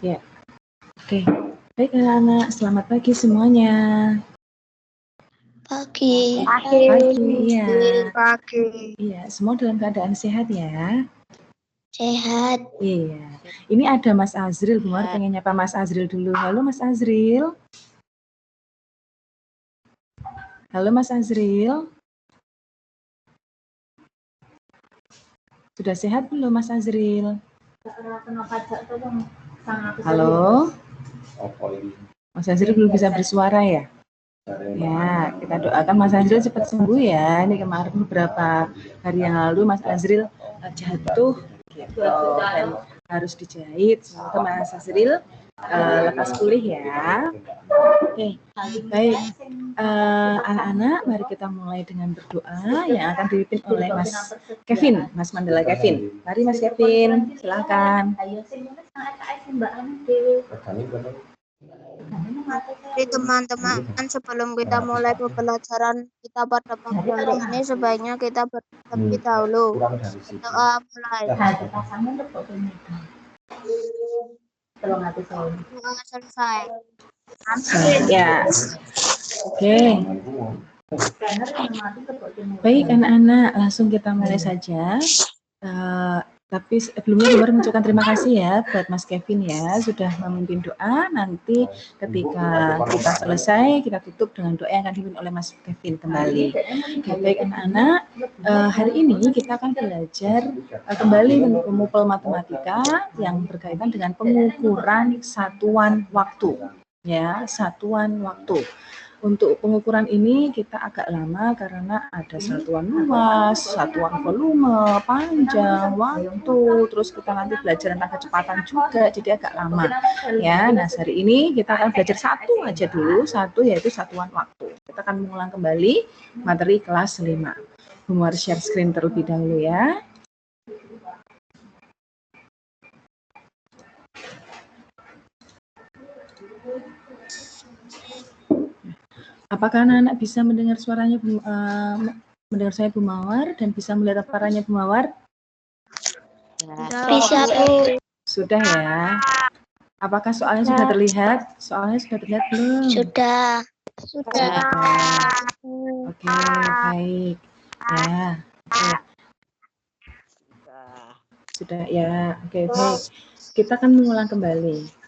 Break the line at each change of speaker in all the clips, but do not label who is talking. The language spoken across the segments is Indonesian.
Ya, oke. Baik anak-anak, selamat pagi semuanya.
Pagi.
Iya.
Pagi.
Iya, semua dalam keadaan sehat ya.
Sehat.
Iya. Ini ada Mas Azril, Bu Mawar pengen nyapa Mas Azril dulu. Halo Mas Azril. Halo Mas Azril. Sudah sehat belum Mas Azril? Halo. Mas Azril belum bisa bersuara ya? Ya, kita doakan Mas Azril cepat sembuh ya. Ini kemarin beberapa hari yang lalu Mas Azril jatuh gitu dan harus dijahit. Semoga Mas Azril lekas pulih ya. Oke, baik. Anak-anak, mari kita mulai dengan berdoa yang akan dipimpin oleh Mas Kevin, Mas Mandala Kevin. Mari Mas Kevin, silakan.
Jadi teman-teman, sebelum kita mulai pembelajaran kita pada pagi hari ini, sebaiknya kita terlebih dahulu doa mulai. Doa selesai.
Ya, oke. Baik anak-anak, langsung kita mulai saja. Tapi sebelumnya Mawar mengucapkan terima kasih ya buat Mas Kevin ya sudah memimpin doa. Nanti ketika kita selesai kita tutup dengan doa yang akan dipimpin oleh Mas Kevin kembali. Oke, baik anak-anak, hari ini kita akan belajar kembali tentang pemupel matematika yang berkaitan dengan pengukuran satuan waktu. Ya, satuan waktu. Untuk pengukuran ini kita agak lama karena ada satuan luas, satuan volume, panjang, waktu, terus kita nanti belajar tentang kecepatan juga, jadi agak lama. Ya, nah hari ini kita akan belajar satu aja dulu, satu yaitu satuan waktu. Kita akan mengulang kembali materi kelas 5. Bu Mawar share screen terlebih dahulu ya. Apakah anak-anak bisa mendengar suaranya, mendengar saya Bu Mawar dan bisa melihat paparannya Bu Mawar?
Bisa, Bu.
Sudah ya. Apakah soalnya sudah terlihat? Soalnya sudah terlihat belum?
Sudah.
Oke, baik. Ya. Oke. Sudah ya. Oke, baik. Kita akan mengulang kembali.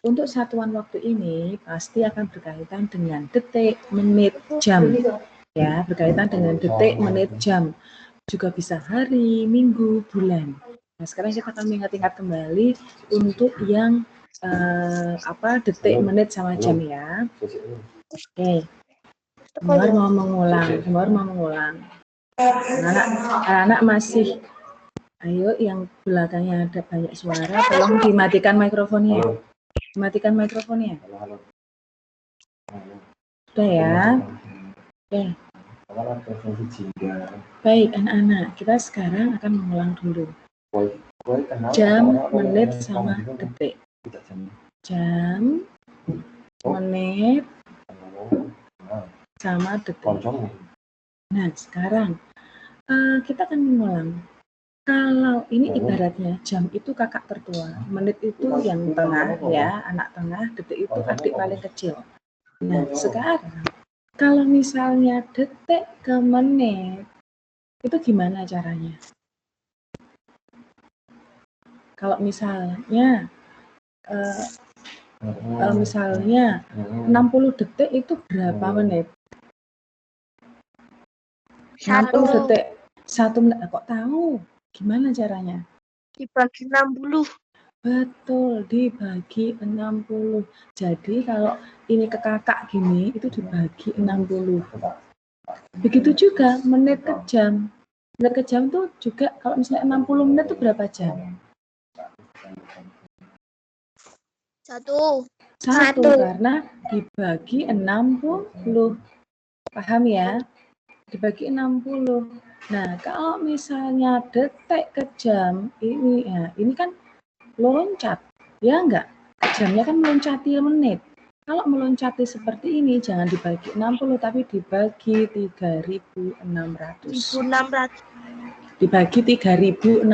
Untuk satuan waktu ini pasti akan berkaitan dengan detik, menit, jam. Ya, berkaitan dengan detik, menit, jam. Juga bisa hari, minggu, bulan. Nah, sekarang kita akan mengingat-ingat kembali untuk yang detik, menit, sama jam ya. Oke. Mawar mau mengulang. Anak-anak masih, ayo yang belakangnya ada banyak suara, tolong dimatikan mikrofonnya. Matikan mikrofonnya. Sudah ya. Oke. Baik anak-anak, kita sekarang akan mengulang dulu. Jam, menit, sama detik. Jam, menit, sama detik. Nah sekarang kita akan mengulang. Kalau ini ibaratnya jam itu kakak tertua, menit itu yang tengah ya, anak tengah, detik itu adik paling kecil. Nah sekarang kalau misalnya detik ke menit, itu gimana caranya? Kalau misalnya 60 detik itu berapa menit? 60 detik, 1 menit, kok tahu? Gimana caranya?
Dibagi 60.
Betul, dibagi 60. Jadi kalau ini ke kakak gini, itu dibagi 60. Begitu juga menit ke jam. Menit ke jam tuh juga kalau misalnya 60 menit itu berapa jam?
1.
Karena dibagi 60. Paham ya? Dibagi 60. Nah, kalau misalnya detik ke jam, ini kan loncat, ya enggak? Jamnya kan meloncati menit. Kalau meloncati seperti ini, jangan dibagi 60, tapi dibagi 3.600. dibagi 3.600,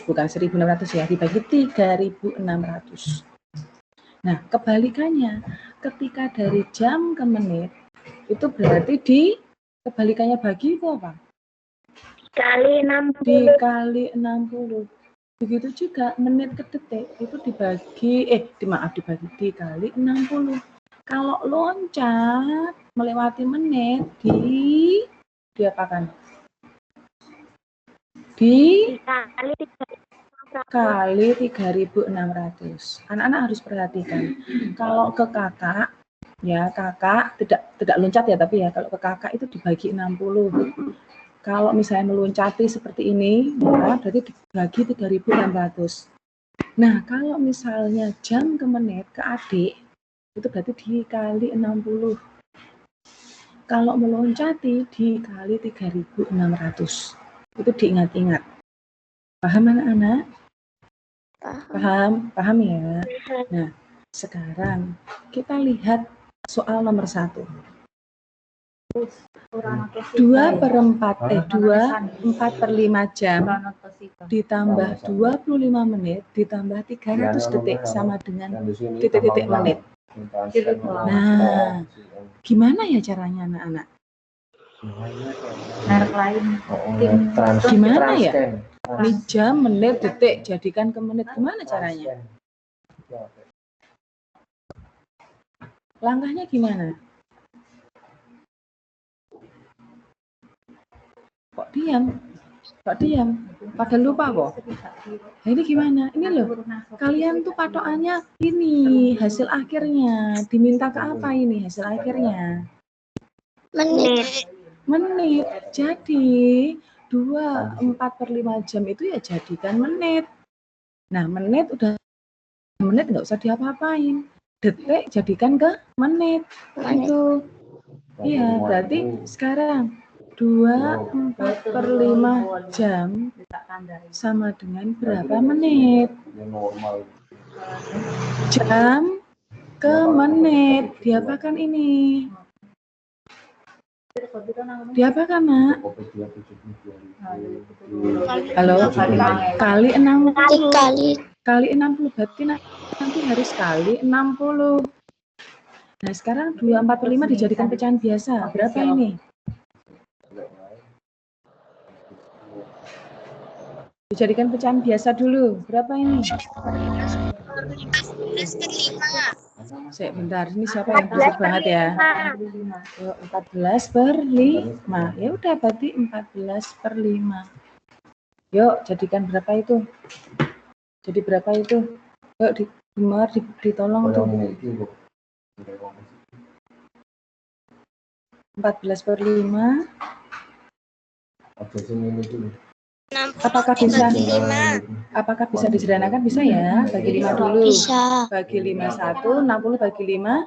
bukan 1.600 ya, dibagi 3.600. Nah, kebalikannya, ketika dari jam ke menit, itu berarti kebalikannya bagi itu apa?
Kali 60.
Dikali 60. Begitu juga menit ke detik, itu dibagi dikali 60. Kalau loncat melewati menit, diapakan? Kali 3.600. Anak-anak harus perhatikan. Kalau ke kakak, ya kakak tidak loncat ya, tapi ya kalau ke kakak itu dibagi 60. Kalau misalnya meloncati seperti ini, ya, berarti dibagi 3.600. Nah, kalau misalnya jam ke menit ke adik, itu berarti dikali 60. Kalau meloncati dikali 3.600. Itu diingat-ingat. Paham anak-anak? Paham ya. Nah, sekarang kita lihat soal nomor 1. 4/5 jam ditambah 25 menit ditambah 300 detik sama dengan titik-titik menit. Nah, gimana ya caranya anak-anak? Gimana ya? Ini jam, menit, detik, jadikan ke menit. Gimana caranya? Langkahnya gimana? Kok diam? Pada lupa kok. Nah, ini gimana? Ini loh, kalian tuh patokannya ini hasil akhirnya. Diminta ke apa ini hasil akhirnya? Menit. Jadi 4/5 jam itu ya jadikan menit. Nah, menit nggak usah diapa-apain. Detik jadikan ke menit. Itu. Iya, berarti sekarang 4/5 jam sama dengan berapa menit? Jam ke menit. Diapakan ini? Diapakan, Nak? Halo? Kali 60. Kali 60 berarti nanti harus kali 60. Nah, sekarang 4/5 dijadikan pecahan biasa. Berapa ini? Dijadikan pecahan biasa dulu. Berapa ini? 14/5. Bentar, ini siapa yang berisik banget ya? 14/5. Ya udah, berarti 14/5. Yuk, jadikan berapa itu? Jadi berapa itu? Yuk, ditolong tuh. 14/5. Apakah bisa disederhanakan? Bisa ya? Bagi 5 dulu.
Bisa.
Bagi 5 1, 60 bagi 5.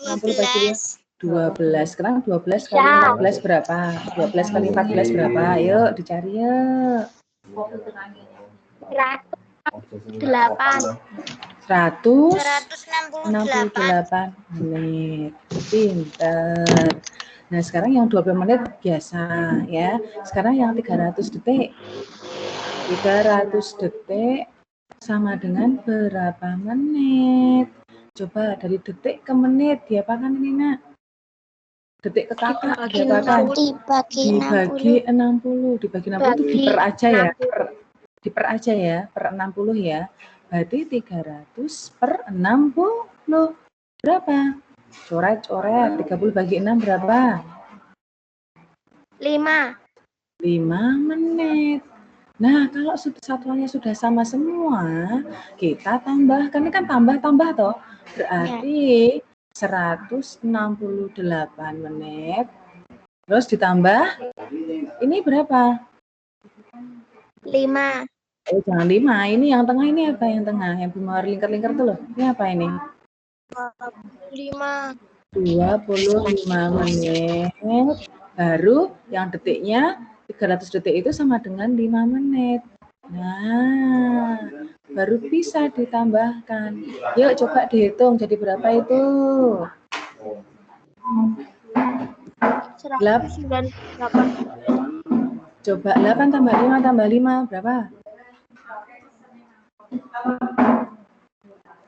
60 bagi 12. Sekarang 12 kali 14 berapa? 12 kali 14 berapa? Yuk, dicari yuk. 168 menit. Pinter. Nah, sekarang yang 20 menit biasa ya. Sekarang yang 300 detik. 300 detik sama dengan berapa menit? Coba dari detik ke menit diapakan ini, Nak? Detik ke kakak diapakan? Dibagi 60. Dibagi 60 itu diper aja ya. Diper aja ya, per 60 ya. Berarti 300/60. Berapa? Coret-coret. 30 bagi 6 berapa?
5
menit. Nah, kalau satuannya sudah sama semua, kita tambahkan. Ini kan tambah-tambah toh. Berarti 168 menit. Terus ditambah, ini berapa?
5
Jangan 5. Ini yang tengah ini apa? Yang tengah, yang bermawar lingkar-lingkar tuh loh. Ini apa ini? 25 menit. Baru yang detiknya 300 detik itu sama dengan 5 menit. Nah, baru bisa ditambahkan. Yuk coba dihitung jadi berapa itu?
198.
Coba 8 tambah 5 tambah 5 berapa?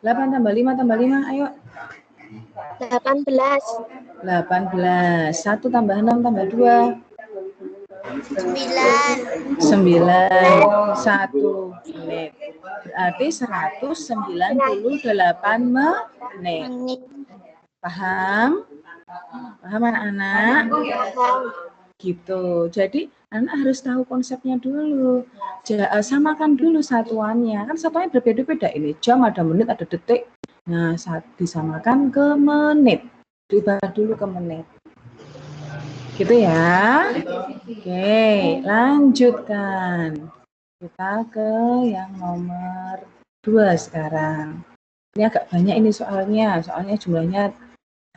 8 tambah 5 tambah 5, ayo.
18.
18. 1 tambah 6 tambah 2.
9.
9. 1 menit. Berarti 198 menit. Paham? Paham anak-anak? Gitu. Jadi anak harus tahu konsepnya dulu. Samakan dulu satuannya. Kan satuannya berbeda-beda. Ini jam, ada menit, ada detik. Nah, disamakan ke menit. Diubah dulu ke menit. Gitu ya. Oke, lanjutkan. Kita ke yang nomor 2 sekarang. Ini agak banyak ini soalnya. Soalnya jumlahnya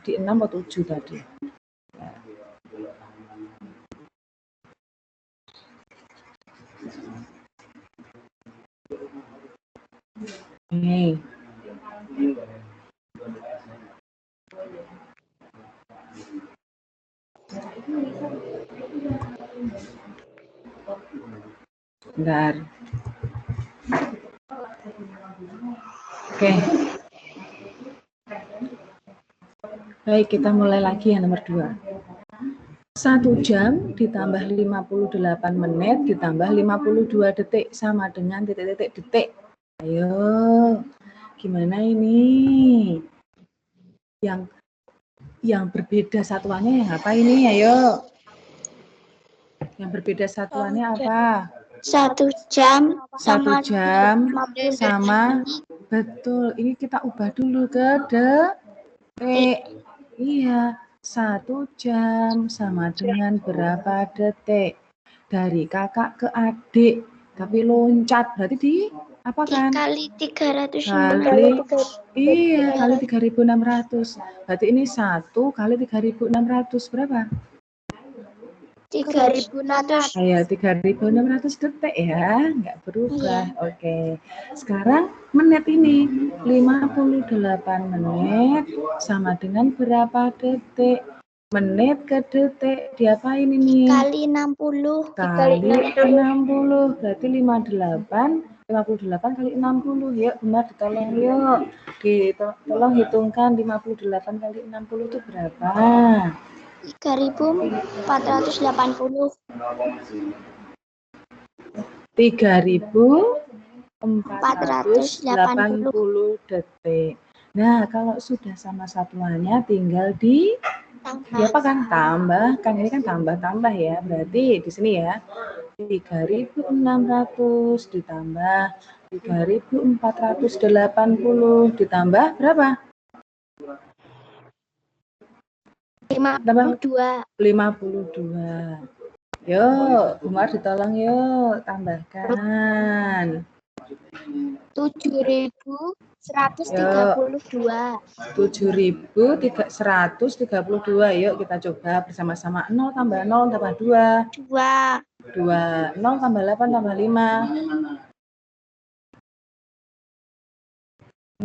di 6 atau 7 tadi. Oke. Bentar. Oke. Baik, kita mulai lagi yang nomor 2. 1 jam ditambah 58 menit ditambah 52 detik sama dengan titik-titik detik. Ayo, gimana ini? Yang berbeda satuannya yang apa ini? Ayo. Yang berbeda satuannya apa?
1 jam
1 jam sama, betul. Ini kita ubah dulu ke detik. Iya, 1 jam sama dengan berapa detik? Dari kakak ke adik, tapi loncat. Berarti di apa kan?
Kali 300.
Iya, kali 3.600. Berarti ini 1 kali 3.600 berapa?
3.600.
Ayo, 3.600 detik ya, nggak berubah. Oke. Sekarang menit ini 58 menit sama dengan berapa detik? Menit ke detik diapain ini?
Kali 60.
Kali 60 berarti 58 kali 60. Yuk, Benar ditolong yuk. Tolong hitungkan 58 kali 60 itu berapa?
3.480.
3.480 detik. Nah, kalau sudah sama satuannya tinggal ya apa kan? Tambahkan. Ini kan tambah-tambah ya. Berarti di sini ya. 3.600 ditambah 3.480 ditambah berapa?
52.
52. Yuk, Umar ditolong yuk, tambahkan.
7.132.
7.132. Yuk kita coba bersama-sama. 0 tambah 0 tambah 2.
2.
0 tambah 8 tambah 5.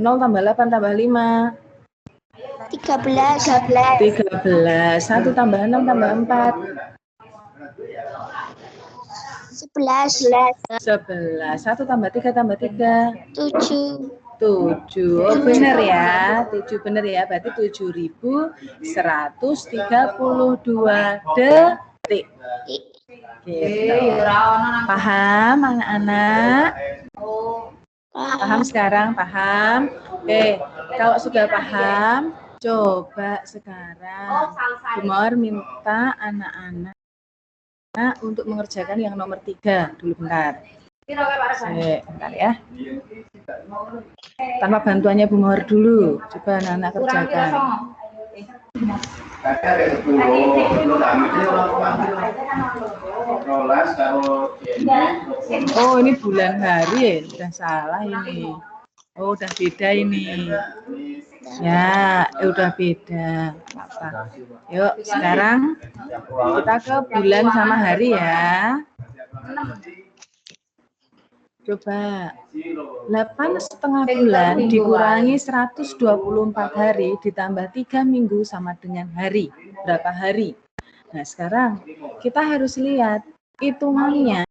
0 tambah 8 tambah 5.
13.
1 tambah 6 tambah 4.
11.
1 tambah 3 tambah 3.
7.
7. Oh, benar ya. 7 benar ya. Berarti 7.132 detik. Gitu. Paham anak-anak? Paham sekarang? Paham? Oke, kalau sudah paham, coba sekarang Umar minta anak-anak untuk mengerjakan yang nomor 3 dulu bentar. Bentar ya. Tanpa bantuannya Bu Mawar dulu. Coba anak-anak kerjakan. Oh, ini bulan hari, udah salah ini. Oh, udah beda ini. Ya, udah beda. Apa? Yuk, sekarang kita ke bulan sama hari ya. Coba 8,5 bulan dikurangi 124 hari ditambah 3 minggu sama dengan hari. Berapa hari? Nah, sekarang kita harus lihat hitungannya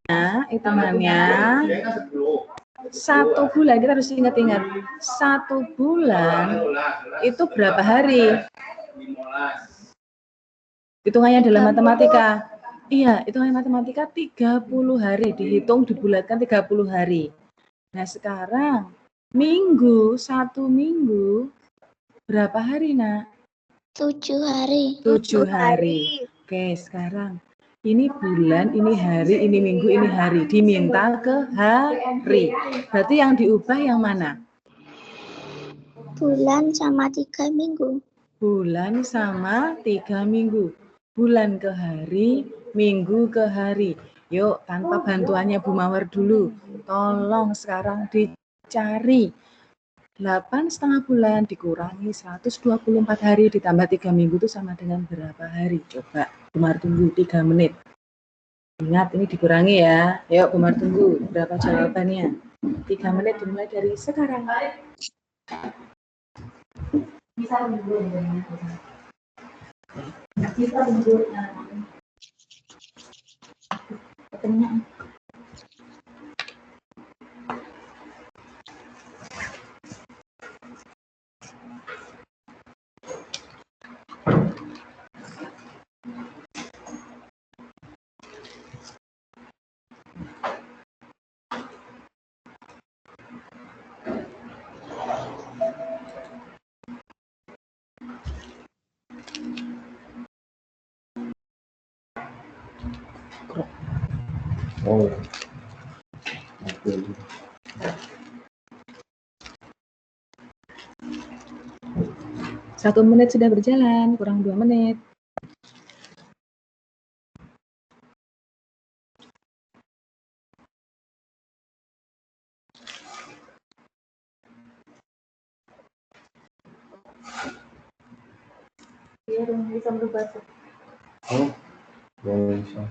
1 bulan, kita harus ingat-ingat 1 bulan itu berapa hari? Hitungannya dalam matematika. Iya, hitungannya matematika 30 hari, dihitung dibulatkan 30 hari. Nah, sekarang minggu, 1 minggu berapa hari, Nak?
7 hari.
7 hari. Oke, sekarang ini bulan, ini hari, ini minggu, ini hari. Diminta ke hari. Berarti yang diubah yang mana?
Bulan sama 3 minggu.
Bulan sama 3 minggu. Bulan ke hari, minggu ke hari. Yuk, tanpa bantuannya Bu Mawar dulu. Tolong sekarang dicari. 8,5 bulan dikurangi 124 hari ditambah 3 minggu itu sama dengan berapa hari? Coba Bu Mawar tunggu 3 menit. Ingat, ini dikurangi ya. Yuk, Bu Mawar tunggu. Berapa jawabannya? 3 menit dimulai dari sekarang. Bisa tunggu. Kita tunggu. Pertanyaan.
Oh ya. Oke.
1 menit sudah berjalan, kurang 2 menit. Iya dong, bisa berubah.
Oh, bisa.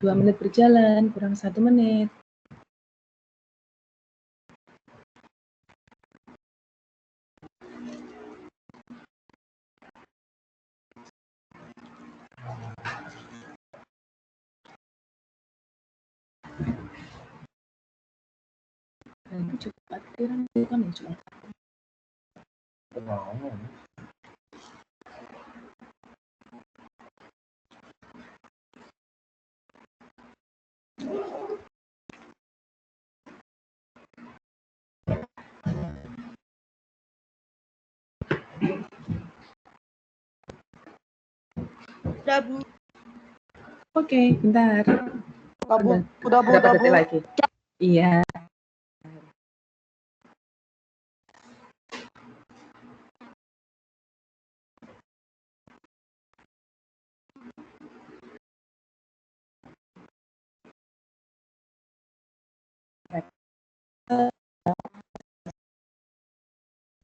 Dua menit berjalan, kurang 1 menit. Cepat, kan yang cepat.
Udah, Bu.
Oke, bentar.
Udah
Berapa detik lagi? Iya.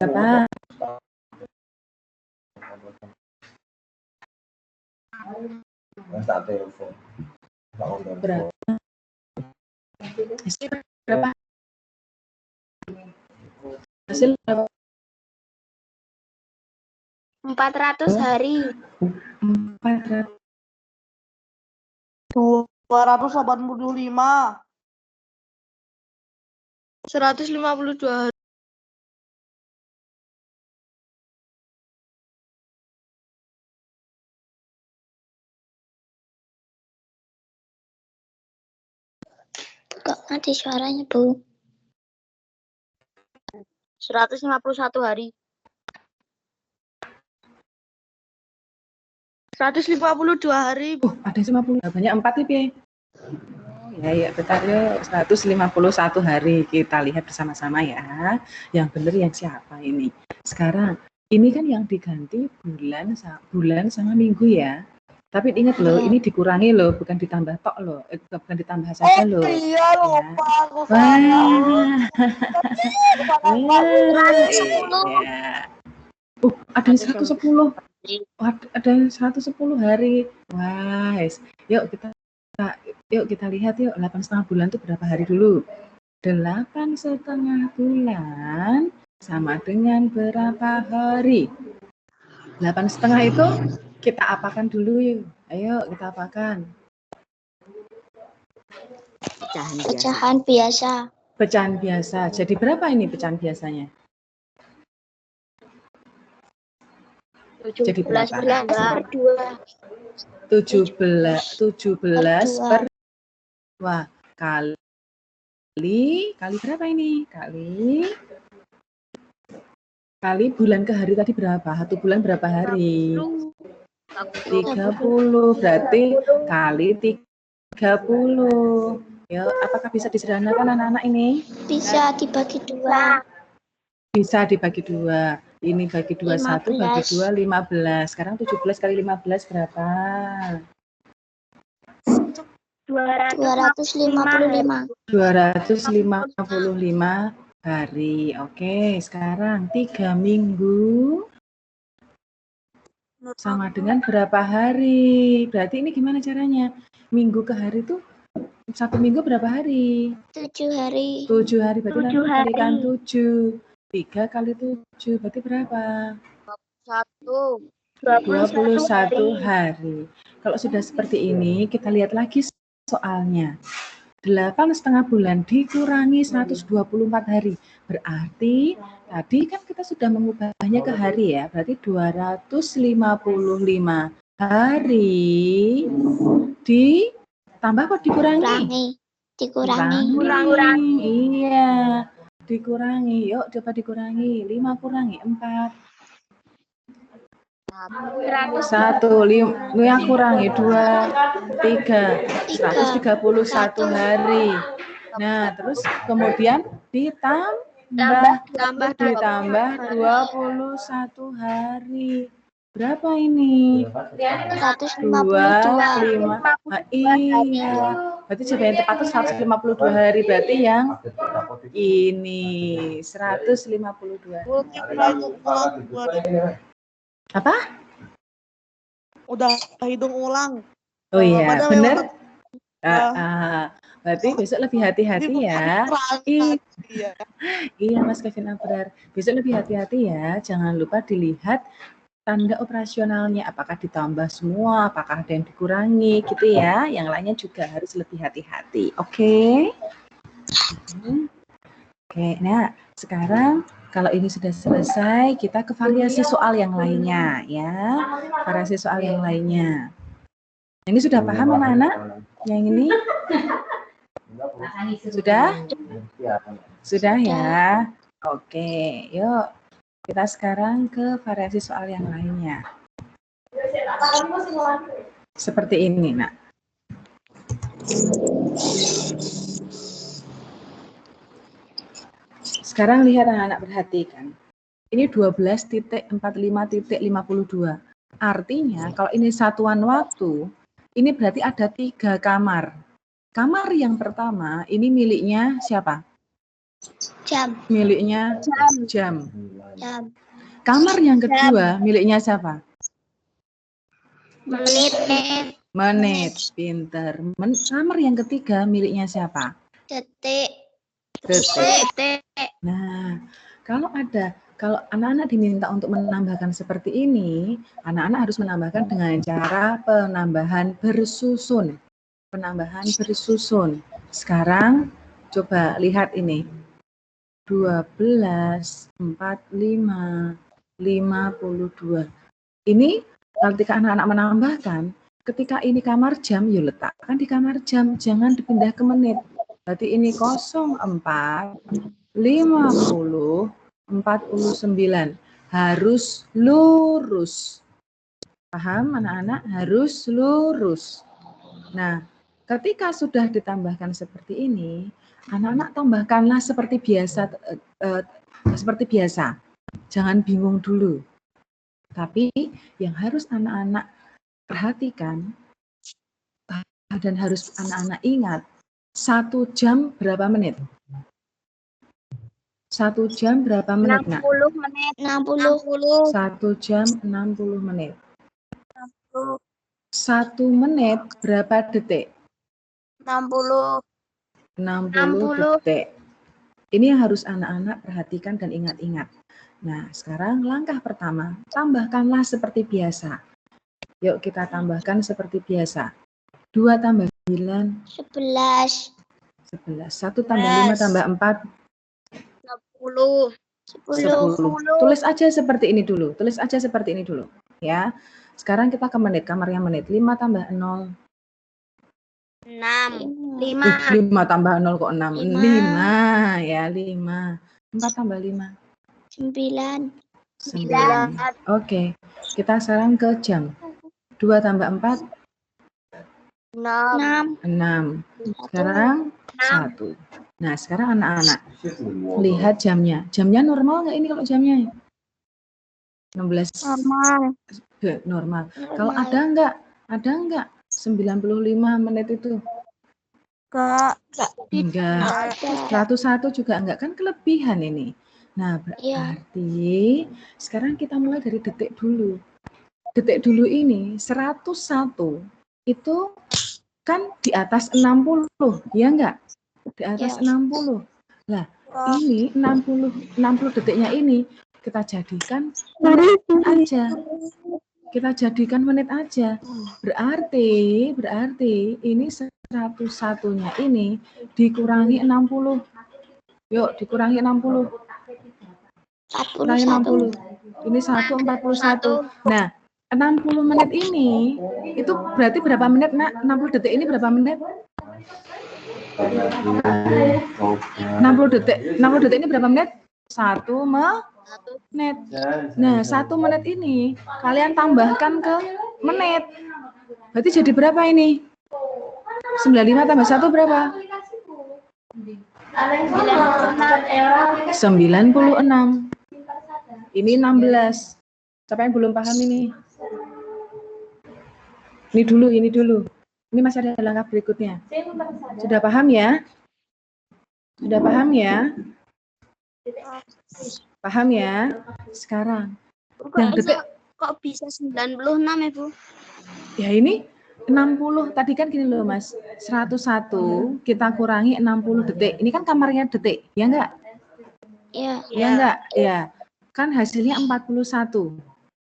Berapa?
Tak telepon.
Berapa? Hasil berapa? Hasil berapa?
400 hari.
400.
285.
152 hari. Kok mati suaranya, Bu? 151 hari. 152 hari.
Ada 50. Banyak 4 nih, Pi. Ya, bentar yuk. 151 hari. Kita lihat bersama-sama ya. Yang benar yang siapa ini? Sekarang, ini kan yang diganti bulan sama minggu ya. Tapi ingat loh, ini dikurangi loh, bukan ditambah tok loh. Bukan ditambah saja loh.
Iya, lupa aku
Iya. Ada yang 110. Ada yang 110 hari. Wah, yuk kita lihat yuk 8,5 bulan itu berapa hari dulu? 8,5 bulan sama dengan berapa hari? 8,5 itu kita apakan dulu yuk. Ayo kita apakan.
Pecahan biasa.
Pecahan biasa. Jadi berapa ini pecahan biasanya? Jadi berapa? 17 per 2 kali berapa ini? Kali bulan ke hari tadi berapa? 1 bulan berapa hari? 30. Berarti kali 30. Ya, apakah bisa disederhanakan anak-anak ini?
Bisa dibagi 2.
Bisa dibagi 2. Ini bagi 2, 1 bagi 2, 15. Sekarang 17 kali 15 berapa?
255.
255 hari. Oke, sekarang 3 minggu sama dengan berapa hari? Berarti ini gimana caranya? Minggu ke hari itu 1 minggu berapa hari?
7 hari.
7 hari, berarti nanti
7 hari.
kalikan 7. 3 kali 7, berarti berapa? 21 hari. Kalau sudah seperti ini, kita lihat lagi soalnya. 8,5 bulan dikurangi 124 hari. Berarti tadi kan kita sudah mengubahnya ke hari ya. Berarti 255 hari ditambah apa dikurangi?
Dikurangi.
Iya, dikurangi. Yuk coba dikurangi. 5 kurangi 4. 1, 5 kurangi 2, 3, 131 hari. Nah, terus kemudian ditambah 21 hari. Berapa ini?
152.
Nah, iya. Berarti jawaban yang tepat itu 152 hari. Berarti yang ini 152. Apa?
Udah hitung ulang.
Oh iya,
Padahal
benar.
lewat-
Berarti besok lebih hati-hati ya.
Iya.
Iya, Mas Kevin Abrar. Besok lebih hati-hati ya. Jangan lupa dilihat tanda operasionalnya. Apakah ditambah semua, apakah ada yang dikurangi, gitu ya. Yang lainnya juga harus lebih hati-hati. Oke? Oke, nah sekarang kalau ini sudah selesai, kita ke variasi soal yang lainnya ya. Variasi soal yang lainnya. Ini sudah paham anak-anak? Yang ini? Sudah? Sudah ya? Oke, yuk. Kita sekarang ke variasi soal yang lainnya. Seperti ini, nak. Sekarang lihat anak-anak, perhatikan. Ini 12.45.52. Artinya kalau ini satuan waktu, ini berarti ada 3 kamar. Kamar yang pertama ini miliknya siapa?
Jam.
Miliknya jam.
Jam.
Kamar yang kedua miliknya siapa?
Menit.
Menit. Pinter. Kamar yang ketiga miliknya siapa?
Detik.
Detik. Nah, kalau anak-anak diminta untuk menambahkan seperti ini, anak-anak harus menambahkan dengan cara penambahan bersusun. Penambahan bersusun. Sekarang coba lihat ini. 12, 45, 52. Ini ketika anak-anak menambahkan, ketika ini kamar jam, yuk letakkan di kamar jam, jangan dipindah ke menit. Berarti ini 04, 50, 49. Harus lurus. Paham anak-anak? Harus lurus. Nah, ketika sudah ditambahkan seperti ini, anak-anak tambahkanlah seperti biasa. Jangan bingung dulu. Tapi yang harus anak-anak perhatikan dan harus anak-anak ingat, 1 jam berapa menit? 1 jam berapa menit, Nak?
60 menit. 60.
1 jam 60 menit. 1 menit berapa detik?
60.
60 detik. Ini yang harus anak-anak perhatikan dan ingat-ingat. Nah, sekarang langkah pertama, tambahkanlah seperti biasa. Yuk kita tambahkan seperti biasa. 2 tambah 9,
11.
11. 1 tambah 5 tambah 4,
10.
10. Tulis aja seperti ini dulu. Ya. Sekarang kita ke menit, kamarnya menit. 5 tambah 0.
6.
5 tambah 0 kok 6? 5 ya, 5. 4 tambah 5.
9.
9. Oke. Kita sekarang ke jam. 2 tambah 4.
6.
6. Sekarang 1. Nah, sekarang anak-anak lihat jamnya. Jamnya normal nggak ini kalau jamnya? 16. Normal. Kalau ada nggak 95 menit itu? Enggak. 101 juga enggak, kan kelebihan ini. Nah, berarti sekarang kita mulai dari detik dulu. Detik dulu ini 101 itu kan di atas 60, ya enggak? Di atas 60. Lah, ini 60 detiknya ini kita jadikan menit aja. Kita jadikan menit aja. Berarti ini 101-nya ini dikurangi 60. Yuk, dikurangi 60. Kurangi 60. Ini 141. Nah, 60 menit ini itu berarti berapa menit, Nak? 60 detik ini berapa menit? 60 detik ini berapa menit? 1 menit. Nah, 1 menit ini kalian tambahkan ke menit. Berarti jadi berapa ini? 95 tambah 1 berapa? 96. Ini 16. Siapa yang belum paham ini? Ini dulu. Ini masih ada langkah berikutnya. Sudah paham ya? Sudah paham ya? Paham ya? Sekarang. Yang detik.
Kok bisa 96, Ibu?
Ya ini 60. Tadi kan gini loh, Mas. 101 kita kurangi 60 detik. Ini kan kamarnya detik, ya enggak?
Iya.
Ya enggak? Ya. Kan hasilnya 41.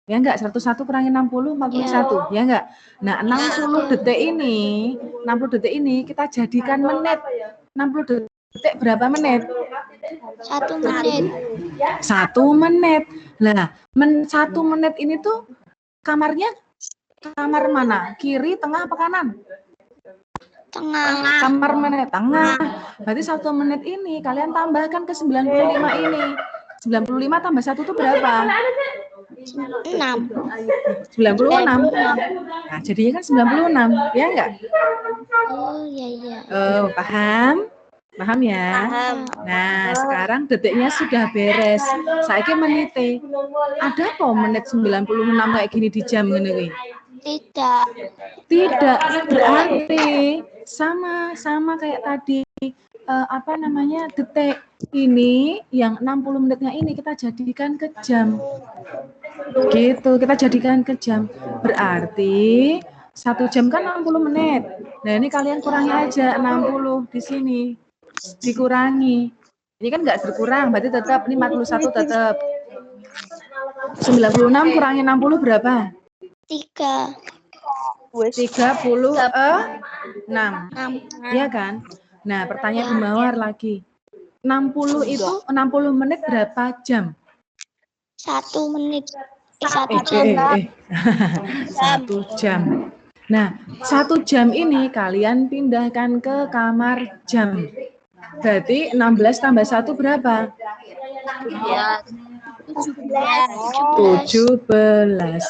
Ya enggak? 101 kurangi 60, 41. Ya enggak? Nah, 60 detik ini kita jadikan menit. 60 detik berapa menit?
1 menit.
1 menit. Lah, 1 menit ini tuh kamarnya kamar mana? Kiri, tengah, apa kanan?
Tengah.
Kamar menit tengah. Berarti 1 menit ini kalian tambahkan ke 95 ini. 95 tambah 1 itu berapa?
6.
96. Nah, jadinya kan 96, ya enggak?
Oh, iya.
Oh, paham? Paham ya?
Paham.
Nah, sekarang detiknya sudah beres. Saiki menite. Ada kok menit 96 kayak gini di jam ngene iki? Tidak. Berarti sama kayak tadi detik ini yang 60 menitnya ini kita jadikan ke jam. Gitu, kita jadikan ke jam. Berarti 1 jam kan 60 menit. Nah, ini kalian kurangi aja 60 di sini. Dikurangi. Ini kan enggak berkurang, berarti tetap ini 41 tetap. 96 kurangi 60 berapa?
3.
36. Iya kan? Nah, pertanyaan Mawar lagi. 60 itu 60 menit berapa jam?
1 menit. 1 jam.
1 jam. Nah, 1 jam ini kalian pindahkan ke kamar jam. Berarti 16 tambah 1 berapa? 17.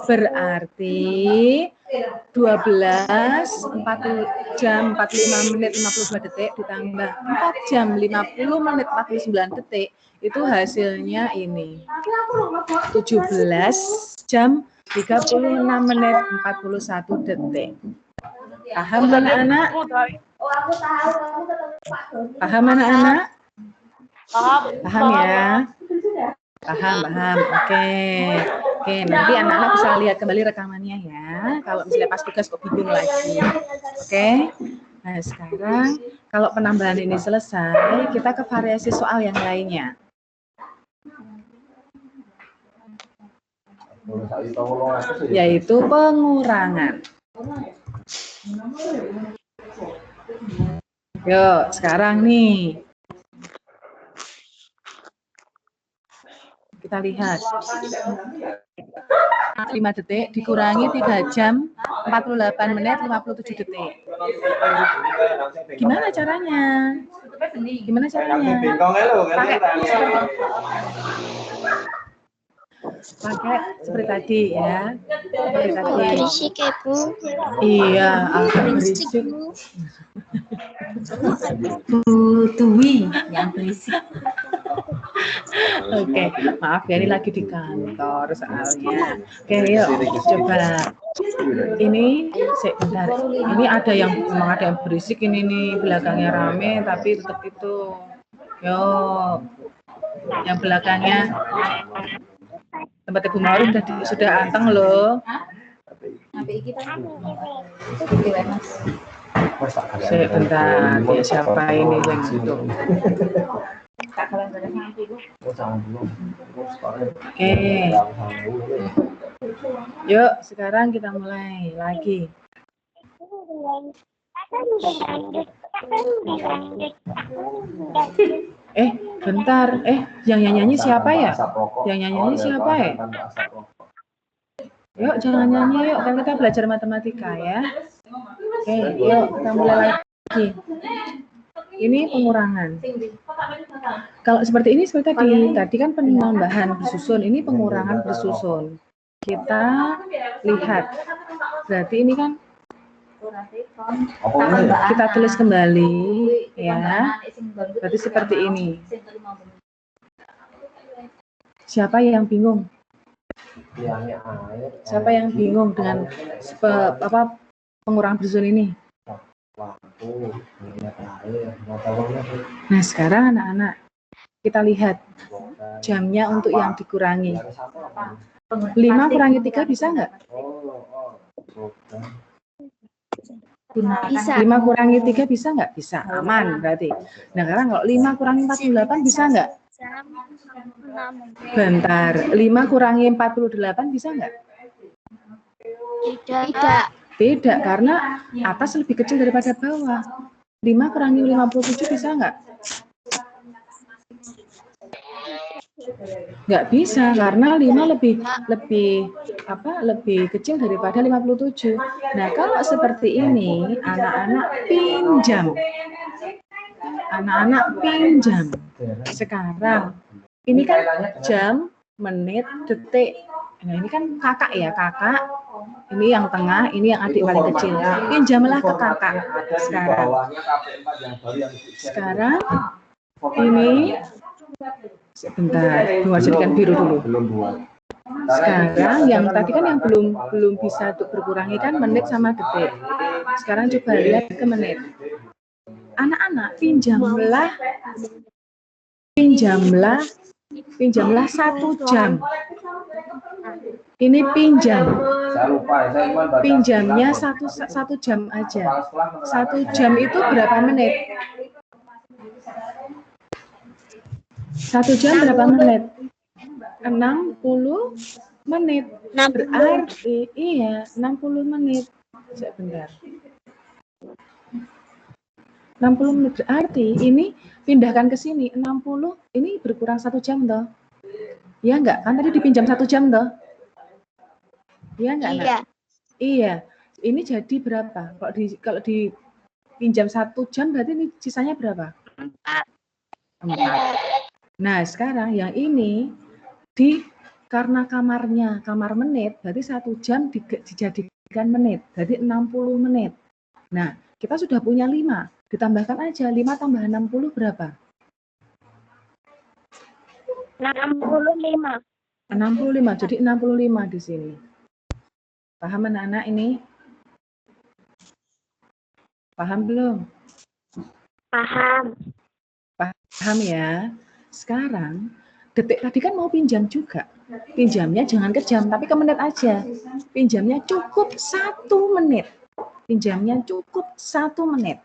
Berarti 12, 40 jam, 45 menit, 52 detik ditambah 4 jam, 50 menit, 49 detik. Itu hasilnya ini. 17 jam, 36 menit, 41 detik. Paham anak-anak? Paham anak-anak? Paham ya? Paham. Oke, nanti anak-anak bisa lihat kembali rekamannya ya. Kalau misalnya pas tugas kok bingung lagi. Oke. Nah, sekarang Kalau penambahan ini selesai, kita ke variasi soal yang lainnya. Yaitu pengurangan. Yuk, sekarang nih. Kita lihat. 5 detik dikurangi 3 jam 48 menit 57 detik. Gimana caranya? Gimana caranya? Pakai seperti tadi ya. Seperti tadi.
Berisik ya, Bu.
Iya, agak berisik.
Tuwi yang berisik.
Oke, maaf ya, ini lagi di kantor soalnya. Oke, yuk coba. Ini sebentar. Ini ada yang memang ada yang berisik ini nih, belakangnya rame tapi tetap itu. Yo, yang belakangnya tempat Ibu Maru sudah anteng loh. Sebentar, ya siapa ini yang itu? Oke. Yuk, sekarang kita mulai lagi. Bentar. Yang nyanyi siapa ya? Yang nyanyi siapa ya? Yuk, jangan nyanyi yuk, kan kita belajar matematika ya. Oke, yuk kita mulai lagi. Ini pengurangan. Kalau seperti ini seperti tadi kan penambahan bersusun, ini pengurangan bersusun. Kita lihat. Berarti ini kan kita tulis kembali ya. Berarti seperti ini. Siapa yang bingung? Siapa yang bingung dengan pengurangan bersusun ini? Nah, sekarang anak-anak kita lihat jamnya untuk yang dikurangi. 5 kurangi 3 bisa nggak?
Bisa.
5 kurangi 3 bisa nggak? Bisa, aman berarti. Nah, sekarang kalau 5 kurangi 48 bisa nggak? Bentar, 5 kurangi 48 bisa nggak?
Tidak.
Tidak, karena atas lebih kecil daripada bawah. 5 kurangi 57 bisa nggak? Nggak bisa, karena 5 lebih kecil daripada 57. Nah, kalau seperti ini, anak-anak pinjam. Anak-anak pinjam. Sekarang, ini kan jam, menit, detik. Nah, ini kan kakak ya, kakak. Ini yang tengah, ini yang adik paling kecil. Pinjamlah ke kakak. Sekarang ini sebentar, jadikan biru dulu. Sekarang yang tadi kan yang belum bisa untuk berkurangi kan menit sama detik. Sekarang coba lihat ke menit. Anak-anak pinjamlah 1 jam. Ini pinjam. Pinjamnya satu jam aja. 1 jam itu berapa menit? 1 jam berapa menit? 60 menit. Berarti iya 60 menit. Sebentar. 60 menit berarti ini pindahkan ke sini 60, ini berkurang 1 jam toh. Iya enggak? Kan tadi dipinjam 1 jam toh. Iya enggak?
Iya.
Iya. Ini jadi berapa? Kalau dipinjam 1 jam berarti ini sisanya berapa? 4. Nah, sekarang yang ini karena kamar menit, berarti 1 jam dijadikan menit, berarti 60 menit. Nah, kita sudah punya 5, ditambahkan aja 5 tambah 60 berapa?
65.
65, jadi 65 di sini. Paham anak-anak ini? Paham belum?
Paham.
Paham ya? Sekarang, detik tadi kan mau pinjam juga. Pinjamnya jangan ke jam, tapi ke menit aja. Pinjamnya cukup 1 menit. Pinjamnya cukup 1 menit.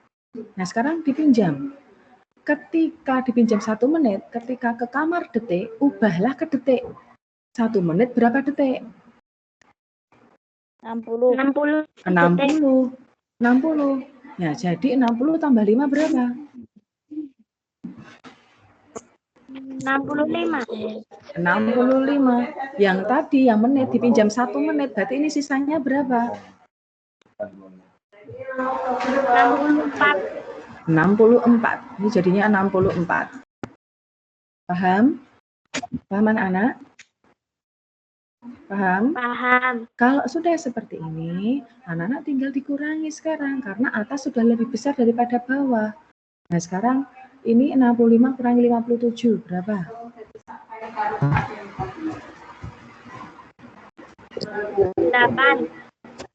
Nah, sekarang dipinjam. Ketika dipinjam 1 menit, ketika ke kamar detik, ubahlah ke detik. 1 menit berapa detik?
60.
60
60. Ya, jadi 60 tambah 5 berapa?
65.
65. Yang tadi yang menit dipinjam 1 menit, berarti ini sisanya berapa?
64.
64. Ini jadinya 64. Paham? Paham anak-anak? Paham?
Paham.
Kalau sudah seperti ini, anak-anak tinggal dikurangi sekarang karena atas sudah lebih besar daripada bawah. Nah, sekarang ini 65 kurangi 57 berapa?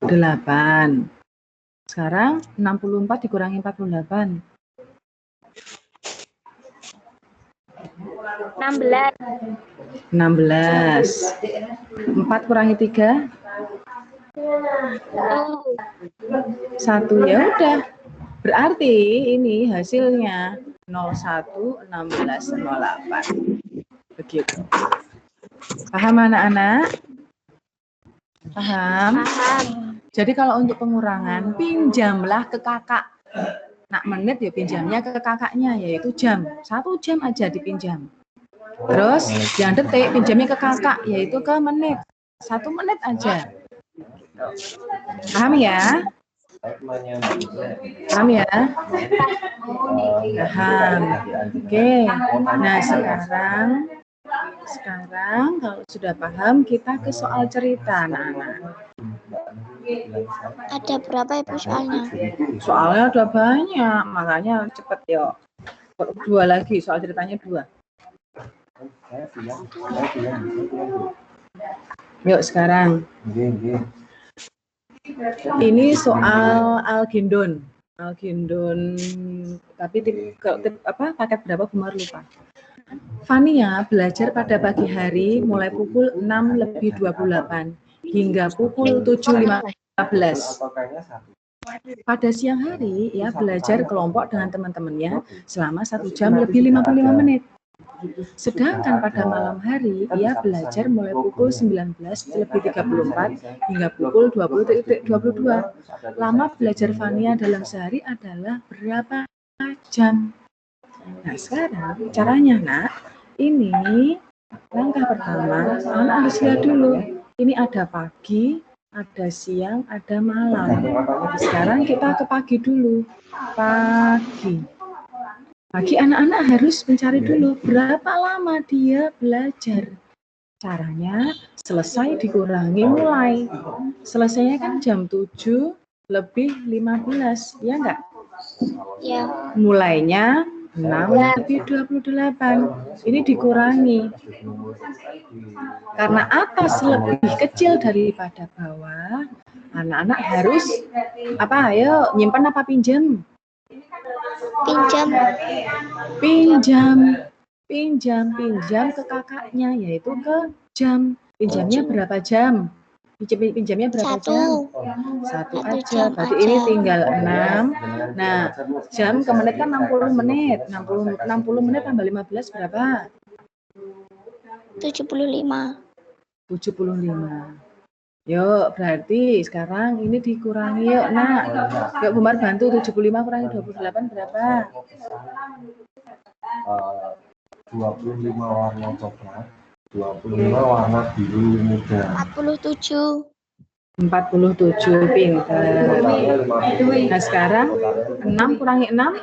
8. Sekarang 64 dikurangi 48.
16.
16. 4 kurangi 3. 1. Ya udah. Berarti ini hasilnya 01, 16, 08. Begitu. Paham anak-anak? Paham?
Paham.
Jadi kalau untuk pengurangan, pinjamlah ke kakak. Nak menit ya pinjamnya ke kakaknya, yaitu jam. 1 jam aja dipinjam. Terus yang detik pinjamnya ke kakak, yaitu ke menit. 1 menit aja. Paham ya? Paham ya? Paham. Oke. Nah, sekarang kalau sudah paham, kita ke soal cerita, anak-anak.
Ada berapa Ibu soalnya?
Soalnya ada banyak, makanya cepet yuk. 2 lagi, soal ceritanya 2. Yuk sekarang. Ini soal algendon. Algendon, tapi paket berapa Bumar lupa. Fania belajar pada pagi hari mulai pukul 6:28 hingga pukul 7:15. Pada siang hari, ia belajar kelompok dengan teman-temannya selama 1 jam lebih 55 menit. Sedangkan pada malam hari, ia belajar mulai pukul 19:34 hingga pukul 20:22. Lama belajar Fania dalam sehari adalah berapa jam? Nah, sekarang caranya, Nak, ini langkah pertama, anak harus lihat dulu. Ini ada pagi, ada siang, ada malam. Sekarang kita ke pagi dulu. Pagi anak-anak harus mencari dulu berapa lama dia belajar. Caranya selesai dikurangi mulai. Selesainya kan jam 7:15, ya enggak?
Ya.
Mulainya 6:28. Ini dikurangi. Karena atas lebih kecil daripada bawah, anak-anak harus apa? Ayo, nyimpan apa pinjam? Pinjam ke kakaknya, yaitu ke jam. Pinjamnya berapa jam? Pinjamnya berapa jam? 1 aja. Berarti ini tinggal 6. Nah, jam ke menit kan 60 menit. 60 menit tambah 15 berapa?
75.
75. Yuk, berarti sekarang ini dikurangi yuk, Nak. Yuk, Bumar bantu 75 kurangi 28 berapa?
25 warna coklat, 25 warna biru muda.
47.
47, pintar. Nah, sekarang 6 kurangi 6?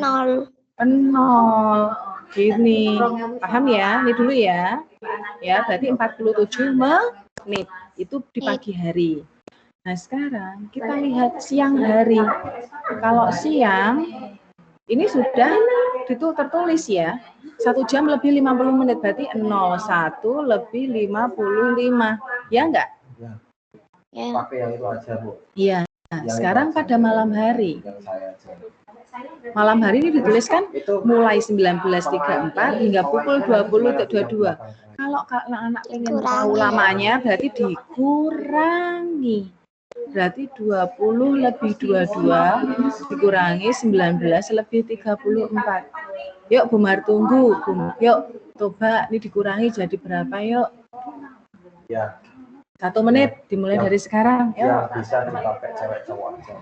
0.
0. Gini. Paham ya? Ini dulu ya. Ya, berarti 47 menit. Itu di pagi hari. Nah, sekarang kita lihat siang hari. Kalau siang, ini sudah tertulis ya. 1 jam lebih 50 menit. Berarti 01 lebih 55. Ya enggak?
Ya.
Pakai yang itu aja, Bu.
Iya. Nah, sekarang pada malam hari. Malam hari ini dituliskan mulai 19:34 hingga pukul 20:22. Kalau anak-anak ingin tahu lamanya berarti dikurangi. Berarti 20 lebih 22 dikurangi 19 lebih 34. Yuk Bumar tunggu. Yuk coba ini dikurangi jadi berapa yuk?
Ya.
1 menit dimulai dari sekarang. Yuk.
Ya bisa dipakai cewek cowok aja.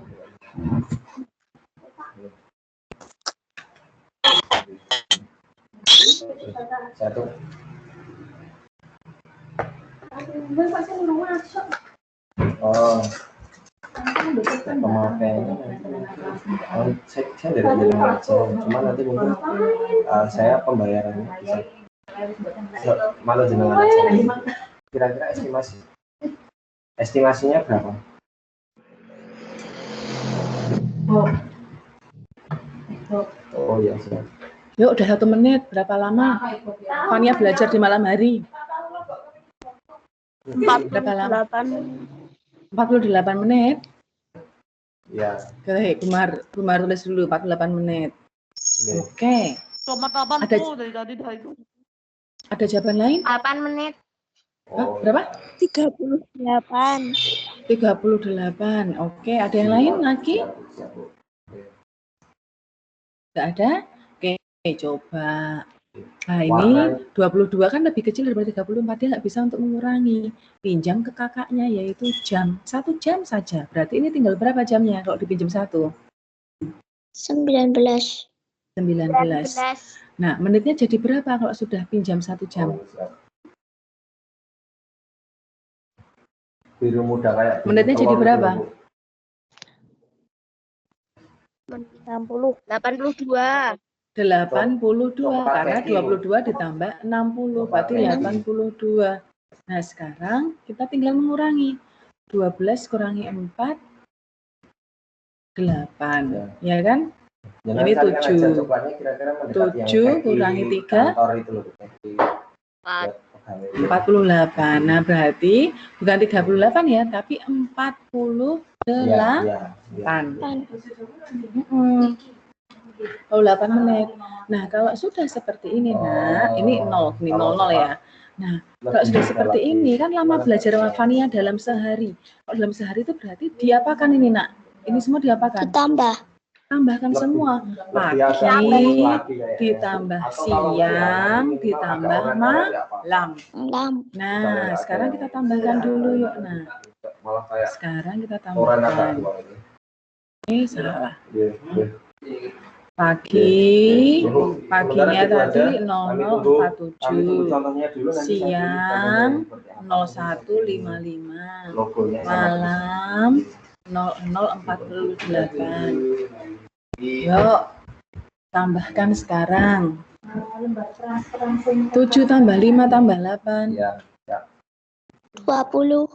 Satu. Oh. Pemakaiannya saya dari aja, cuma nanti mungkin saya pembayarannya bisa malah jenengan aja. Kira-kira estimasinya berapa? Oh ya siap.
Yuk udah 1 menit, berapa lama Fania belajar di malam hari? Berapa lama? 48 menit.
Ya.
Oke, Bumar tulis dulu 48 menit. Oke.
Cuma 80 dari tadi dah itu.
Ada jawaban lain?
8 menit.
Hah, berapa?
38.
38. Oke, ada yang lain lagi? Tidak ada? Oke, coba. Nah, ini 22 kan lebih kecil daripada 34, dia nggak bisa untuk mengurangi. Pinjam ke kakaknya, yaitu jam. 1 jam saja. Berarti ini tinggal berapa jamnya kalau dipinjam 1?
19.
19. Nah, menitnya jadi berapa kalau sudah pinjam 1 jam?
Biru muda kayak
Menitnya jadi berapa?
60. 82.
82, karena 22 ditambah 60, berarti 82. Nah, sekarang kita tinggal mengurangi. 12 kurangi 4, 8, ya kan? Ini 7. 7 kurangi 3, 48. Nah, berarti bukan 38 ya, tapi 48. 8 menit. Nah, kalau sudah seperti ini, nah, ini 0 ya. Nah, kalau sudah seperti ini, kan lama belajar Fania dalam sehari. Kalau dalam sehari itu berarti diapakan ini, Nak? Ini semua diapakan? Tambahkan semua. Pagi, ditambah siang, ditambah malam. Nah, sekarang kita tambahkan dulu yuk. Nah, sekarang kita tambahkan. Ini salah. Paginya tadi 0047, siang 0155, malam 0048. Yuk, tambahkan sekarang. 7 tambah 5 tambah 8.
20.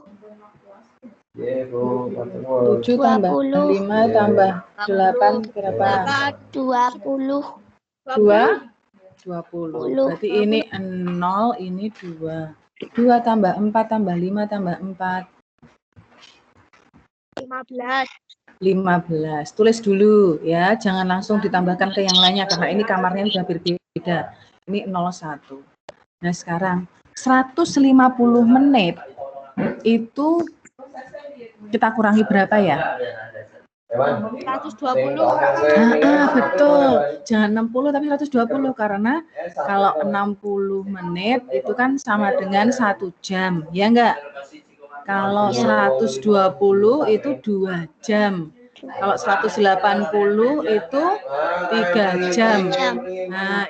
7 tambah 5 tambah 8 berapa?
20.
20. Berarti ini 0, ini 2. 2 tambah 4 tambah 5 tambah 4. 15. Tulis dulu ya, jangan langsung ditambahkan ke yang lainnya karena ini kamarnya sudah berbeda. Ini 01. Nah, sekarang 150 menit itu kita kurangi berapa ya?
120.
Betul. Jangan 60 tapi 120 karena kalau 60 menit itu kan sama dengan 1 jam, ya enggak? Kalau 120 itu 2 jam. Kalau 180 itu 3 jam. Nah,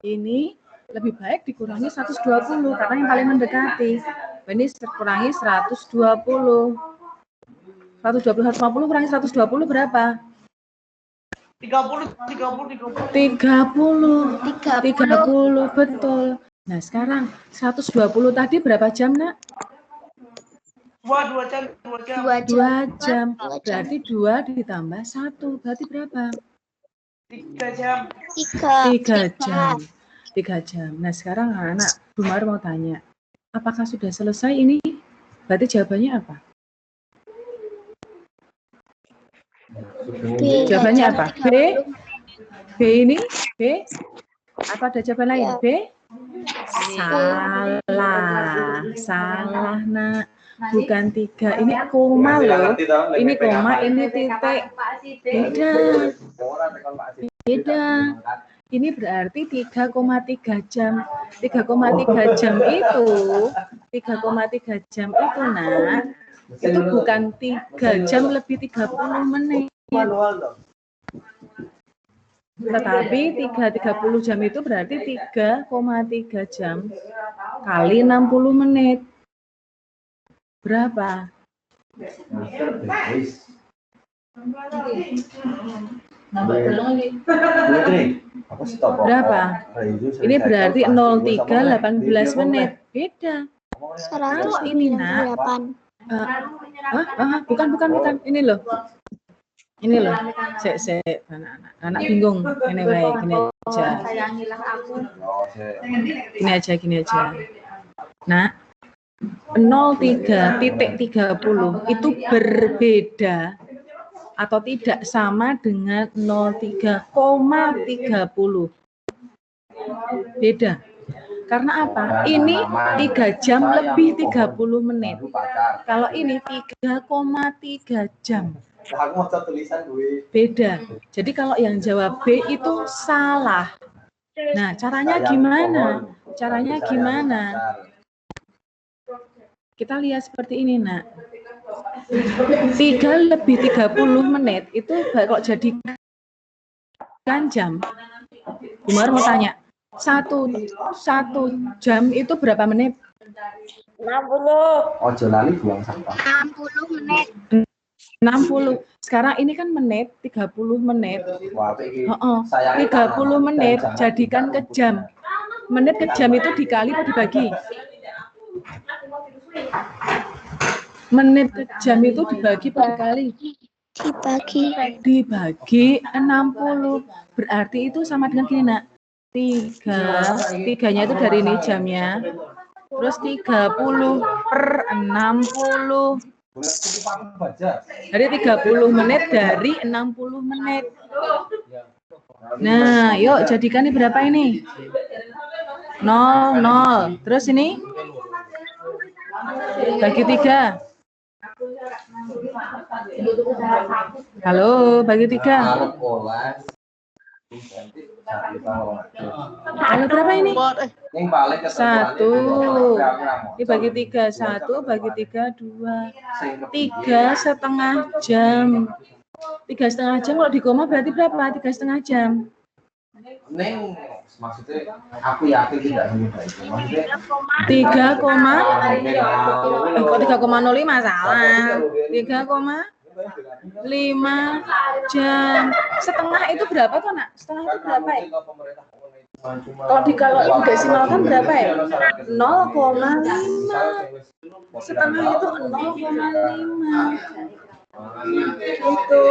ini lebih baik dikurangi 120 karena yang paling mendekati. Ini kurangi 120. 150 kurangi 120 berapa? 30, betul. Nah, sekarang 120 tadi berapa jam, Nak?
2
2 jam.
jam.
Berarti 2 ditambah 1. Berarti berapa?
3 jam.
3 jam. 3 jam. Nah, sekarang anak Bumar mau tanya, apakah sudah selesai ini? Berarti jawabannya apa? Jawabannya apa? B? B ini? B? Apa ada jawaban lain? B? Salah, Nak. bukan 3. Ini koma loh. Ini koma, ini titik. Beda. Beda. Ini berarti 3,3 jam. 3,3 jam itu, 3,3 jam itu, Nak, itu bukan 3 jam lebih 30 menit. Tetapi 30 jam itu berarti 3,3 jam kali 60 menit. Berapa? Berapa? Ini berarti 03 18 menit. Beda. Kalau ini, Nak, bukan. Ini loh. Ini loh. Anak bingung. Ini baik, gini aja. Nah, 03.30 itu berbeda atau tidak sama dengan 03,30. Beda. Karena apa? Ini 3 jam lebih 30 menit. Kalau ini 3,3 jam. Beda. Jadi kalau yang jawab B itu salah. Nah, caranya gimana? Kita lihat seperti ini, Nak. 3 lebih 30 menit itu kalau jadikan jam. Umar mau tanya, satu jam itu berapa menit?
60.
Ojo lali buang sampah.
60 menit.
60. Sekarang ini kan menit, 30 menit.
Wah,
30 menit jadikan ke jam. Menit ke jam itu dikali atau dibagi? Menit ke jam itu dibagi atau dikali? Dibagi 60. Berarti itu sama dengan gini, Nak. 3-nya itu dari ini jamnya. Terus 30 per 60. Dari 30 menit dari 60 menit. Nah, yuk jadikan ini berapa ini? 0. Terus ini? Bagi 3. Halo, bagi 3. Halo, berapa ini? 1. Ini bagi 3. 1 bagi 3, 2. 3,5 jam. 3,5 jam kalau di koma berarti berapa? 3,5 jam.
Neng, maksudnya aku yakin tidak mudah itu. Maksudnya
3,05 salah. 3,5 jam. Setengah itu berapa tuh, Nak? Setengah itu berapa ya? Kalau desimalkan berapa ya? 0,5. Setengah itu 0,5. Itu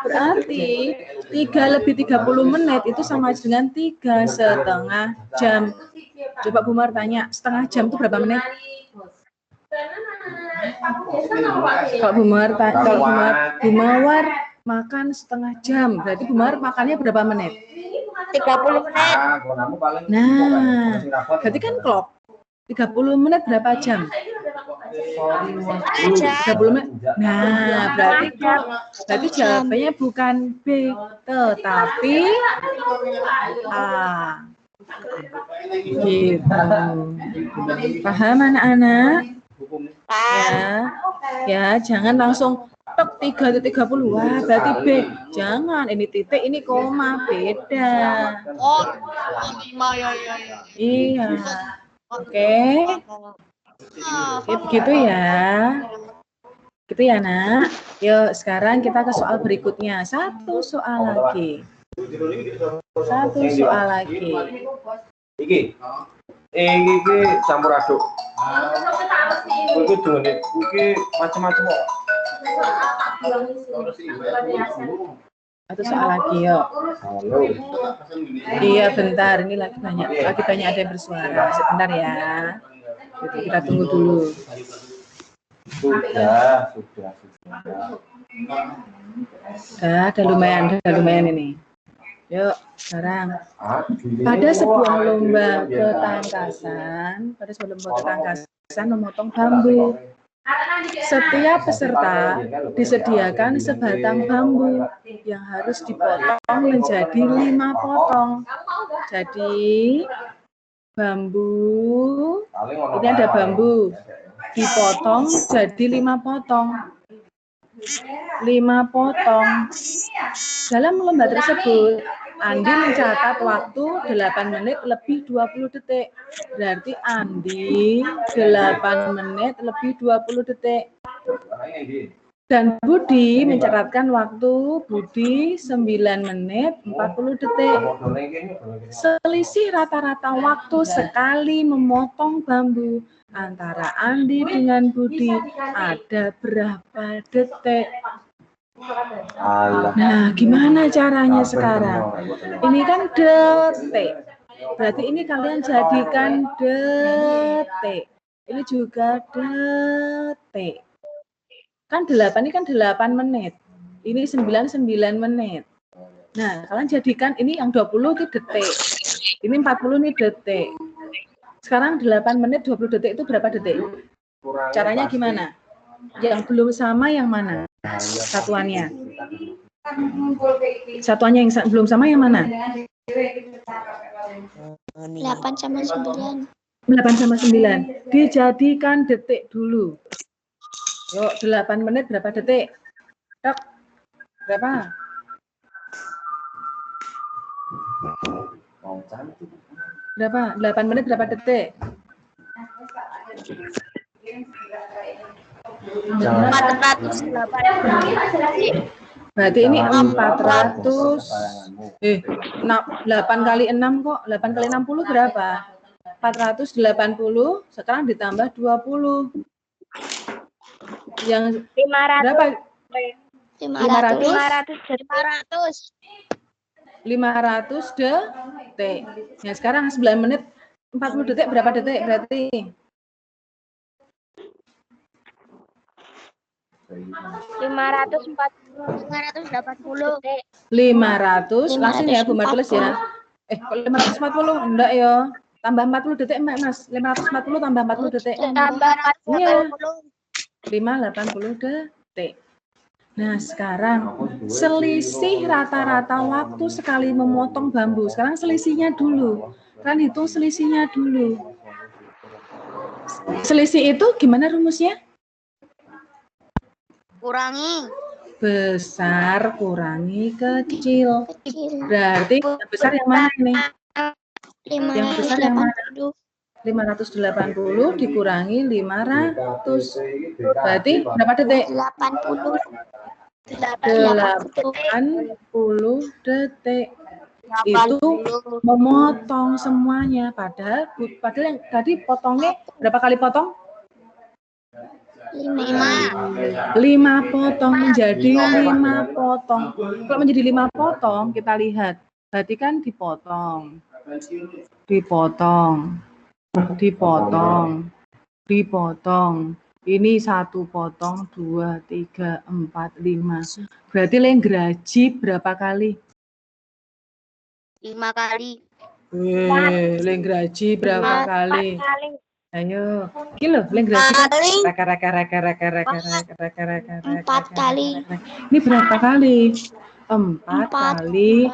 berarti 3 lebih 30 menit itu sama dengan 3,5 jam. Coba Bu Mawar tanya, setengah jam itu berapa menit? Kalau Bu Mawar makan setengah jam, berarti Bu Mawar makannya berapa menit?
30 menit.
Nah, berarti kan klop. 30 menit berapa jam? 30 menit. Nah, berarti jawabannya bukan B, tetapi A. Gitu. Paham anak-anak? Ya, jangan langsung tok 3.30. Wah, berarti B. Jangan, ini titik, ini koma, beda.
Oh, 5 ya.
Iya. Oke. Begitu ya. Gitu ya, Nak. Yuk, sekarang kita ke soal berikutnya. Satu soal lagi.
Iki campur aduk. Iki dene iki macam-macam kok.
Satu soal lagi, yuk.
Halo.
Iya, bentar. Ini lagi banyak ada yang bersuara. Sebentar ya. Gitu, kita tunggu dulu.
Sudah.
Ada lumayan ini. Yuk, sekarang pada sebuah lomba ketangkasan, memotong bambu. Setiap peserta disediakan sebatang bambu yang harus dipotong menjadi 5 potong. Jadi bambu, ini ada bambu, dipotong jadi 5 potong. 5 potong. Dalam lomba tersebut, Andi mencatat waktu 8 menit lebih 20 detik. Berarti Andi 8 menit lebih 20 detik. Dan Budi mencatatkan waktu Budi 9 menit 40 detik. Selisih rata-rata waktu sekali memotong bambu antara Andi dengan Budi ada berapa detik? Nah, gimana caranya sekarang? Ini kan detik. Berarti ini kalian jadikan detik. Ini juga detik. Kan 8 ini kan 8 menit. Ini 9 menit. Nah, kalian jadikan ini yang 20 itu detik. Ini 40 ini detik. Sekarang 8 menit 20 detik itu berapa detik? Caranya gimana? Yang belum sama yang mana? Satuannya. Satuannya yang belum sama yang mana?
8 sama 9.
8 sama 9. Dijadikan detik dulu. Yuk, 8 menit berapa detik? Dok, berapa? Berapa? 8 menit berapa detik?
408.
Berarti ini 400. 8 kali 6 kok. 8 kali 60 berapa? 480. Sekarang ditambah 20. Yang
500.
berapa? 500 detik. Ya, sekarang 9 menit 40 detik berapa detik berarti? 500 langsung ya Bu Martules ya. Kok 540 enggak ya? Tambah 40 detik Mas. 540 tambah 40 detik. Iya. 580 detik. Nah, sekarang selisih rata-rata waktu sekali memotong bambu. Sekarang selisihnya dulu. Kan hitung selisihnya dulu. Selisih itu gimana rumusnya?
Kurangi
Besar kurangi kecil. Berarti yang besar yang mana ini? Yang besar yang mana? 580 dikurangi 500. Berarti berapa detik?
80
detik. Itu memotong semuanya. Padahal yang tadi potongnya berapa kali potong? 5 potong menjadi 5 potong. Kalau menjadi 5 potong, kita lihat. Berarti kan dipotong. Ini 1 potong, 2, 3, 4, 5. Berarti lenggraji berapa kali?
5 kali.
Lenggraji berapa kali? Ayo, kilo lenggraji kan? Reka.
4 kali.
Ini berapa kali? 4 kali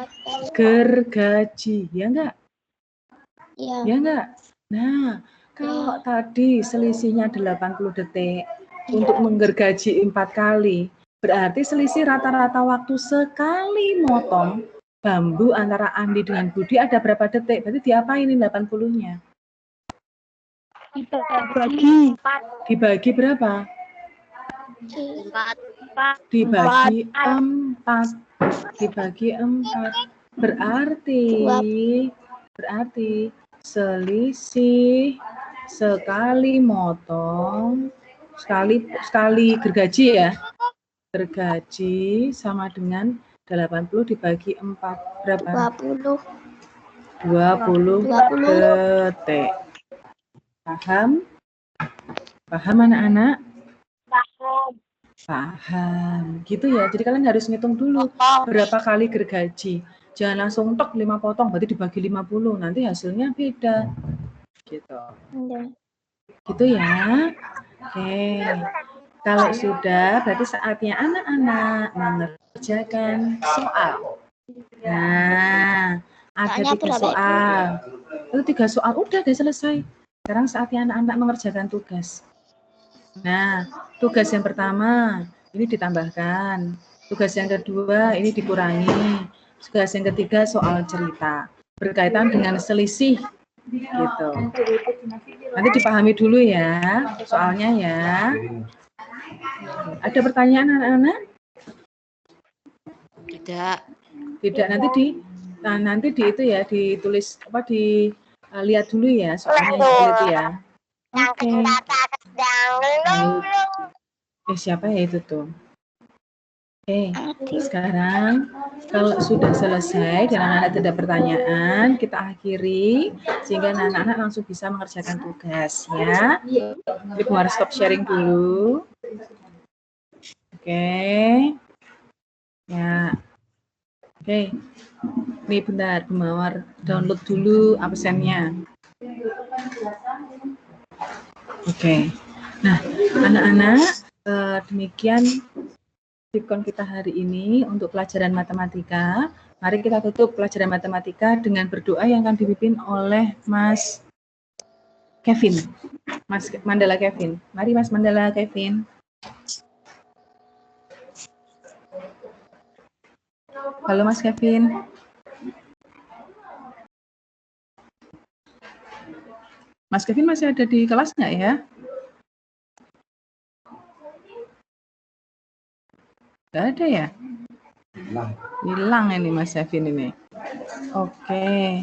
gergaji, ya enggak?
Iya.
Ya enggak? Nah, kalau tadi selisihnya 80 detik untuk menggergaji 4 kali, berarti selisih rata-rata waktu sekali motong bambu antara Andi dengan Budi ada berapa detik? Berarti diapain ini 80-nya? Dibagi berapa?
4.
Dibagi 4. Berarti selisih sekali motong sekali gergaji ya. Gergaji sama dengan 80 dibagi 4 berapa? 20 detik. Paham? Paham anak-anak? Paham. Gitu ya. Jadi kalian harus ngitung dulu berapa kali gergaji. Jangan langsung tok 5 potong berarti dibagi 50. Nanti hasilnya beda. Gitu. Gitu ya. Oke. Kalau sudah, berarti saatnya anak-anak mengerjakan soal. Nah, ada 3 soal. Itu 3 soal, udah selesai. Sekarang saatnya anak-anak mengerjakan tugas. Nah, tugas yang pertama, ini ditambahkan. Tugas yang kedua, ini dikurangi. Tugas yang ketiga, soal cerita. Berkaitan dengan selisih. Gitu. Nanti dipahami dulu ya, soalnya ya. Ada pertanyaan anak-anak? Tidak, nanti di itu ya, ditulis apa, lihat dulu ya soalnya itu ya. Oke. Siapa ya itu tuh? Oke, sekarang kalau sudah selesai dan anak-anak tidak pertanyaan, kita akhiri sehingga anak-anak langsung bisa mengerjakan tugas ya. Ibu harus stop sharing dulu. Oke. Ya. Oke. Nih bentar, Bu Mawar download dulu absennya. Oke. Nah, anak-anak, demikian Vkon kita hari ini untuk pelajaran matematika. Mari kita tutup pelajaran matematika dengan berdoa yang akan dipimpin oleh Mas Kevin. Mas Mandala Kevin. Mari Mas Mandala Kevin. Halo Mas Kevin. Mas Kevin masih ada di kelas nggak ya? Nggak ada ya? Hilang ini Mas Kevin ini. Oke.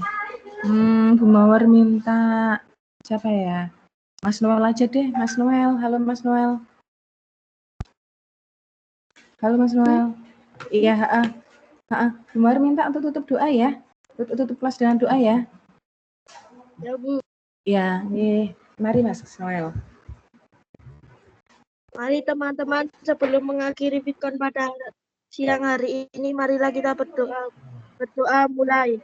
Bu Mawar minta siapa ya? Mas Noel aja deh, Mas Noel. Halo Mas Noel. Halo Mas Noel. Iya, Bu Mawar minta untuk tutup doa ya. Tutup kelas dengan doa ya.
Ya, Bu.
Ya, nih. Mari Mas Noel.
Mari teman-teman, sebelum mengakhiri Vkon pada siang hari ini, marilah kita berdoa. Berdoa mulai.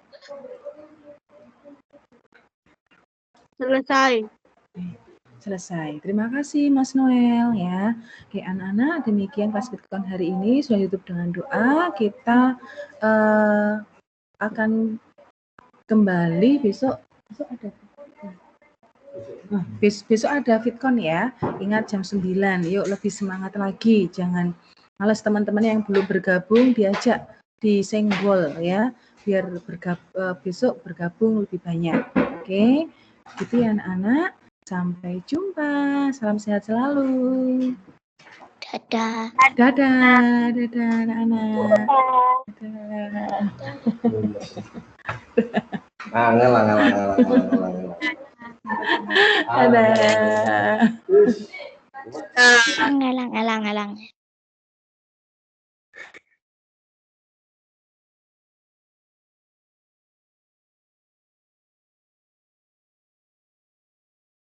Selesai. Terima kasih Mas Noel ya. Oke anak-anak, demikian kelas Vkon hari ini sudah ditutup dengan doa. Kita akan kembali besok ada. Besok ada Vkon ya. Ingat jam 9. Yuk lebih semangat lagi. Jangan malas, teman-teman yang belum bergabung diajak disenggol ya. Biar besok bergabung lebih banyak. Oke. Gitu ya anak-anak. Sampai jumpa. Salam sehat selalu. Dadah.
Dadah anak-anak. Dadah. Dadah.
Ngalang.